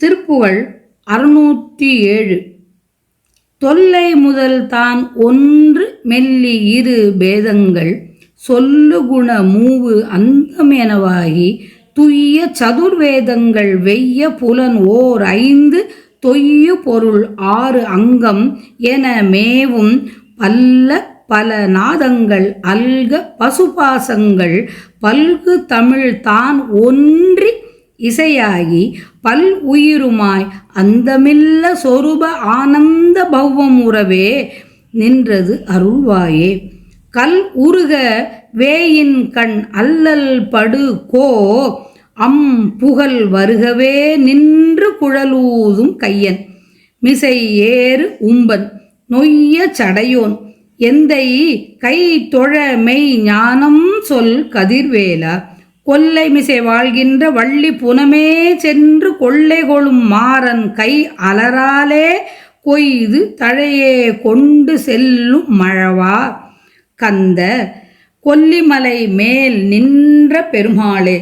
திருப்புகழ் 607. தொல்லை முதல் தான் ஒன்று மெல்லி இரு பேதங்கள் சொல்லு குண மூவு அந்தமெனவாகி துய்ய சதுர்வேதங்கள் வெய்ய புலன் ஓர் 5 தொய்யு பொருள் 6 அங்கம் என மேவும் பல்ல பல நாதங்கள் அல்க பசுபாசங்கள் பல்கு தமிழ் தான் ஒன்றி இசையாகி பல் உயிருமாய் அந்தமில்ல சொரூப ஆனந்த பௌவம் உறவே நின்றது அருள்வாயே. கல் உருக வேயின் கண் அல்லல் படு கோ அம் புகழ் வருகவே நின்று குழலூதும் கையன் மிசை ஏறு உம்பன் நொய்ய சடையோன் எந்தை கை தொழ மெய் ஞானம் சொல் கதிர்வேலா. கொல்லை மிசை வாழ்கின்ற வள்ளி புனமே சென்று கொள்ளை கொளும் மாறன் கை அலராலே கொய்து தழையே கொண்டு செல்லும் மழவா. கந்த கொல்லிமலை மேல் நின்ற பெருமாளே.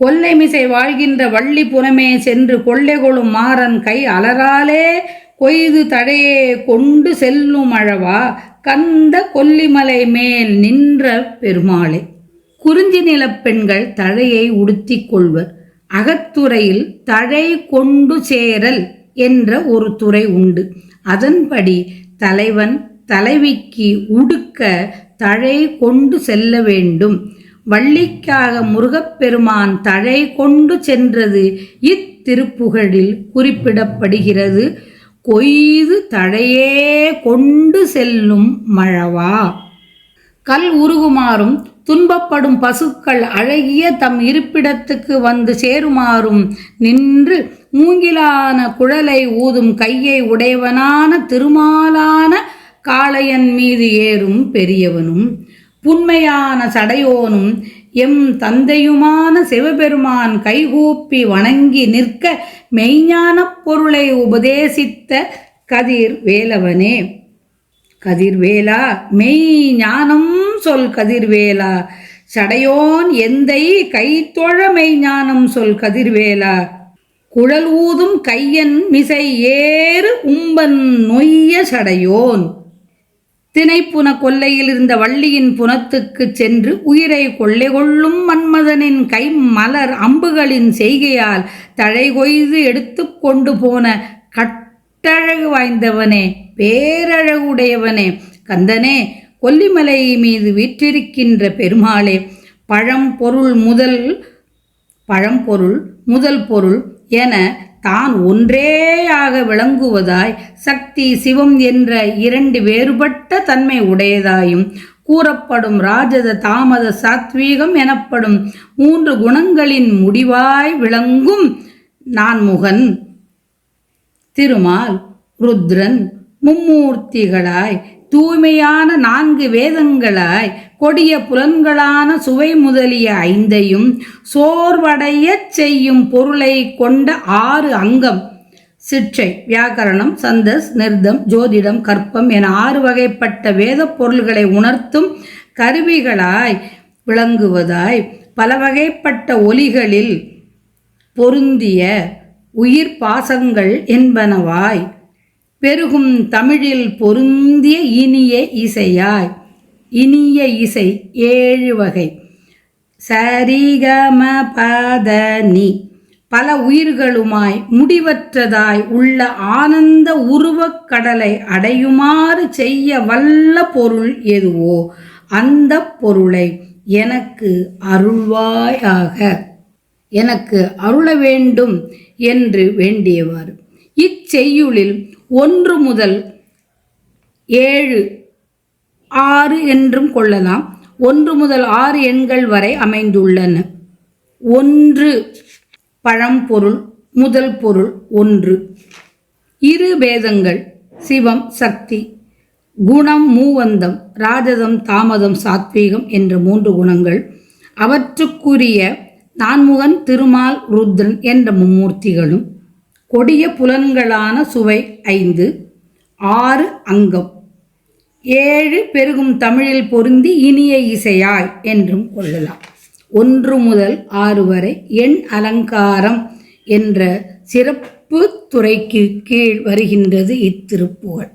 கொல்லை மிசை வாழ்கின்ற வள்ளி புனமே சென்று கொள்ளை கொளும் மாறன் கை அலராலே கொய்து தழையே கொண்டு செல்லும் மழவா. கந்த கொல்லிமலை மேல் நின்ற பெருமாளே. குறிஞ்சி நிலப் பெண்கள் தழையை உடுத்திக் கொள்வர். அகத்துறையில் தழை கொண்டு சேரல் என்ற ஒரு துறை உண்டு. அதன்படி தலைவன் தலைவிக்கு உடுக்க தழை கொண்டு செல்ல வேண்டும். வள்ளிக்காக முருகப்பெருமான் தழை கொண்டு சென்றது இத்திருப்புகழில் குறிப்பிடப்படுகிறது. கொய்து தழையே கொண்டு செல்லும் மழவா. கல் உருகுமாறும் துன்பப்படும் பசுக்கள் அழகிய தம் இருப்பிடத்துக்கு வந்து சேருமாறும் நின்று மூங்கிலான குழலை ஊதும் கையை உடையவனான திருமாலான காளையன் மீது ஏறும் பெரியவனும் புன்மையான சடையோனும் எம் தந்தையுமான சிவபெருமான் கைகூப்பி வணங்கி நிற்க மெய்ஞானப் பொருளை உபதேசித்த கதிர் வேலவனே. கதிர்வேலா மெய் ஞானம் சொல் கதிர்வேலா. சடையோன் எந்தை கைத்தொழ மெய் ஞானம் சொல் கதிர்வேலா. குழல் ஊதும் கையன் மிசை ஏறு உம்பன் நொய்ய சடையோன். திணைப்புன கொல்லையில் இருந்த வள்ளியின் புனத்துக்கு சென்று உயிரை கொள்ளை கொள்ளும் மன்மதனின் கை மலர் அம்புகளின் செய்கையால் தழை கொய்து எடுத்து கொண்டு போன கட்டழகு வாய்ந்தவனே, பேரழகுடையவனே, கந்தனே, கொல்லிமலை மீது வீற்றிருக்கின்ற பெருமாளே. பழம்பொருள் முதல் பொருள் என தான் ஒன்றேயாக விளங்குவதாய் சக்தி சிவம் என்ற 2 வேறுபட்ட தன்மை உடையதாயும் கூறப்படும் ராஜத தாமத சாத்வீகம் எனப்படும் 3 குணங்களின் முடிவாய் விளங்கும் நான்முகன் திருமால் ருத்ரன் மும்மூர்த்திகளாய் தூய்மையான 4 வேதங்களாய் கொடிய புலன்களான சுவை முதலிய 5ஐயும் சோர்வடைய செய்யும் பொருளை கொண்ட 6 அங்கம் சிற்றை வியாக்கரணம் சந்தஸ் நிர்தம் ஜோதிடம் கற்பம் என 6 வகைப்பட்ட வேத பொருள்களை உணர்த்தும் கருவிகளாய் விளங்குவதாய் பல வகைப்பட்ட ஒலிகளில் பொருந்திய உயிர் பாசங்கள் என்பனவாய் பெருகும் தமிழில் பொருந்திய இனிய இசையாய். இனிய இசை 7 வகை. சரிகம பதனி பல உயிர்களுமாய் முடிவற்றதாய் உள்ள ஆனந்த உருவக் கடலை அடையுமாறு செய்ய வல்ல பொருள் எதுவோ அந்த பொருளை எனக்கு அருள்வாயாக. எனக்கு அருள வேண்டும் என்று வேண்டியவாறு. இச்செய்யுளில் 1 முதல் 7, 6 என்றும் கொள்ளலாம். 1 முதல் 6 எண்கள் வரை அமைந்துள்ளன. 1 பழம்பொருள் முதல் பொருள் 1. 2 பேதங்கள் சிவம் சக்தி குணம் மூவந்தம் ராஜதம் தாமதம் சாத்வீகம் என்ற 3 குணங்கள் அவற்றுக்குரிய நான்முகன் திருமால் ருத்ரன் என்ற மும்மூர்த்திகளும் கொடிய புலன்களான சுவை 5 6 அங்கம் 7 பெருகும் தமிழில் பொருந்தி இனிய இசையாய் என்றும் கொள்ளலாம். 1 முதல் 6 வரை எண் அலங்காரம் என்ற சிறப்பு துறைக்கு கீழ் வருகின்றது இத்திருப்புகழ்.